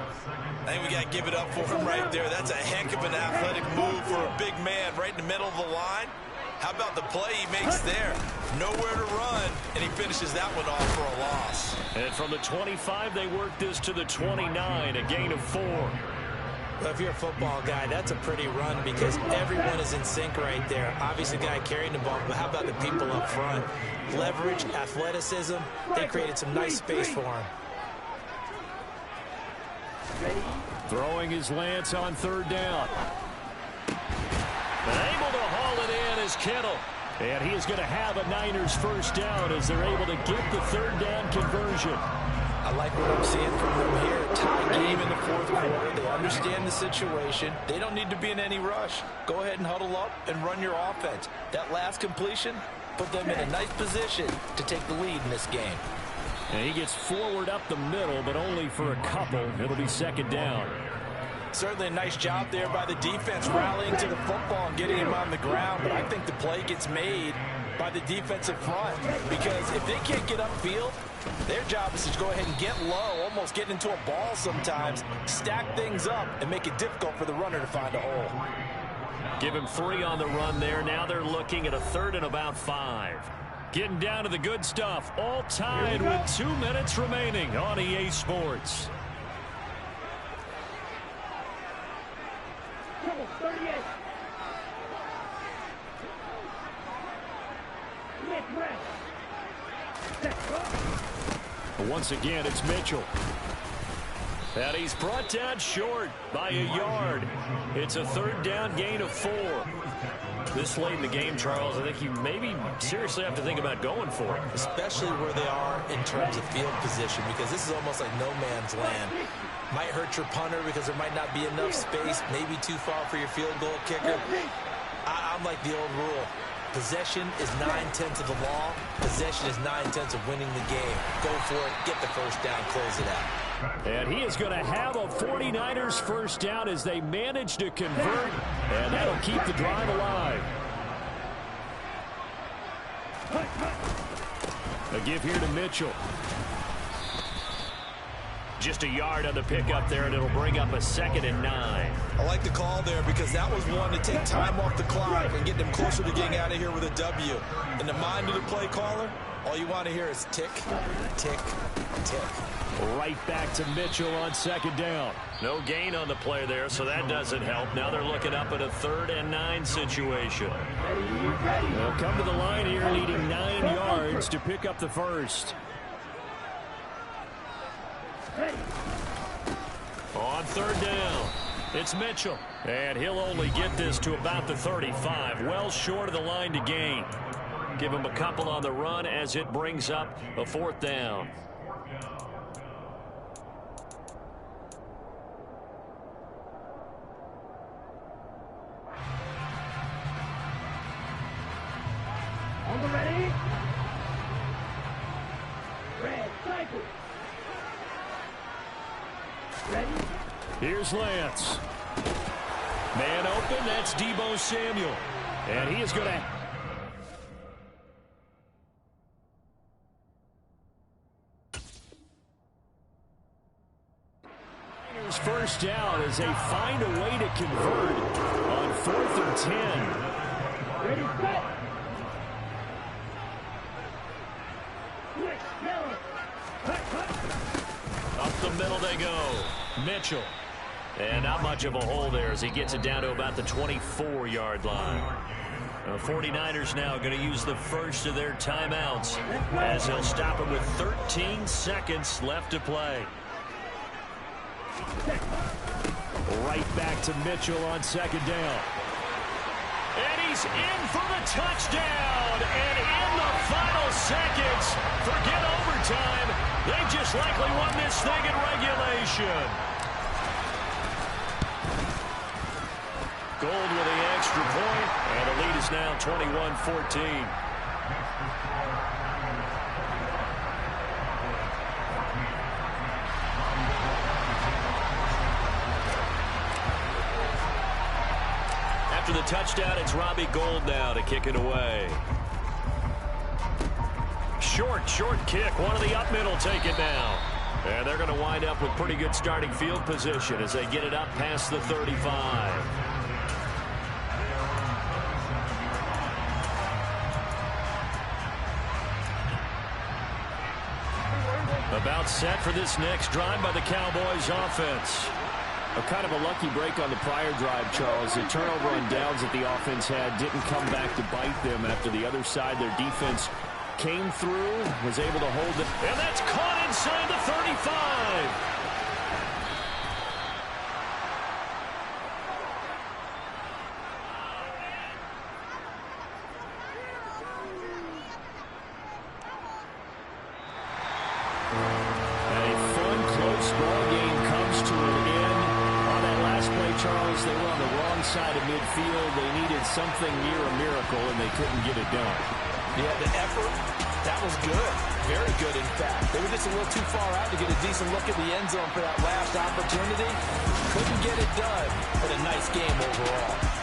I think we got to give it up for him right there. That's a heck of an athletic move for a big man right in the middle of the line. How about the play he makes there? Nowhere to run, and he finishes that one off for a loss. And from the 25, they work this to the 29, a gain of 4. Well, if you're a football guy, that's a pretty run because everyone is in sync right there. Obviously, the guy carrying the ball, but how about the people up front? Leverage, athleticism, they created some nice space for him. Throwing his Lance on third down. And able to haul it in is Kittle. And he is going to have a Niners first down as they're able to get the third down conversion. I like what I'm seeing from them here. Tie game in the fourth quarter. They understand the situation. They don't need to be in any rush. Go ahead and huddle up and run your offense. That last completion put them in a nice position to take the lead in this game. And he gets forward up the middle, but only for a couple. It'll be second down. Certainly a nice job there by the defense rallying to the football and getting him on the ground. But I think the play gets made by the defensive front because if they can't get upfield, their job is to go ahead and get low, almost get into a ball sometimes, stack things up, and make it difficult for the runner to find a hole. Give him 3 on the run there. Now they're looking at a 3rd and about 5. Getting down to the good stuff. All tied with 2 minutes remaining on EA Sports. Come on, 38. But once again, it's Mitchell. And he's brought down short by a yard. It's a third down gain of 4. This late in the game, Charles, I think you maybe seriously have to think about going for it. Especially where they are in terms of field position, because this is almost like no man's land. Might hurt your punter because there might not be enough space, maybe too far for your field goal kicker. I'm like the old rule. Possession is 9/10 of the law. Possession is 9/10 of winning the game. Go for it, get the first down, close it out. And he is going to have a 49ers first down as they manage to convert, and that'll keep the drive alive. A give here to Mitchell. Just a yard on the pickup there, and it'll bring up a 2nd and 9. I like the call there because that was one to take time off the clock and get them closer to getting out of here with a W. In the mind of the play caller, all you want to hear is tick, tick, tick. Right back to Mitchell on 2nd down. No gain on the play there, so that doesn't help. Now they're looking up at a 3rd and 9 situation. They'll come to the line here needing 9 yards to pick up the first. On 3rd down, it's Mitchell. And he'll only get this to about the 35, well short of the line to gain. Give him a couple on the run as it brings up a 4th down. On the ready. Red cycle. Ready? Here's Lance. Man open, that's Deebo Samuel. And he is going to... First down as they find a way to convert on 4th and 10. Ready, set. the middle they go. Mitchell. And not much of a hole there as he gets it down to about the 24-yard line. The 49ers now going to use the first of their timeouts as he'll stop it with 13 seconds left to play. Right back to Mitchell on second down. And he's in for the touchdown. And in the final seconds, forget overtime. They just likely won this thing in regulation. Gold with the extra point, and the lead is now 21-14. After the touchdown, it's Robbie Gould now to kick it away. Short kick. One of the up middle take it now. And they're going to wind up with pretty good starting field position as they get it up past the 35. About set for this next drive by the Cowboys offense. A kind of a lucky break on the prior drive, Charles. The turnover on downs that the offense had didn't come back to bite them after the other side. Their defense came through, was able to hold it. And that's caught inside the 35. Charles, they were on the wrong side of midfield. They needed something near a miracle, and they couldn't get it done. Yeah, the effort, that was good. Very good, in fact. They were just a little too far out to get a decent look at the end zone for that last opportunity. Couldn't get it done, but a nice game overall.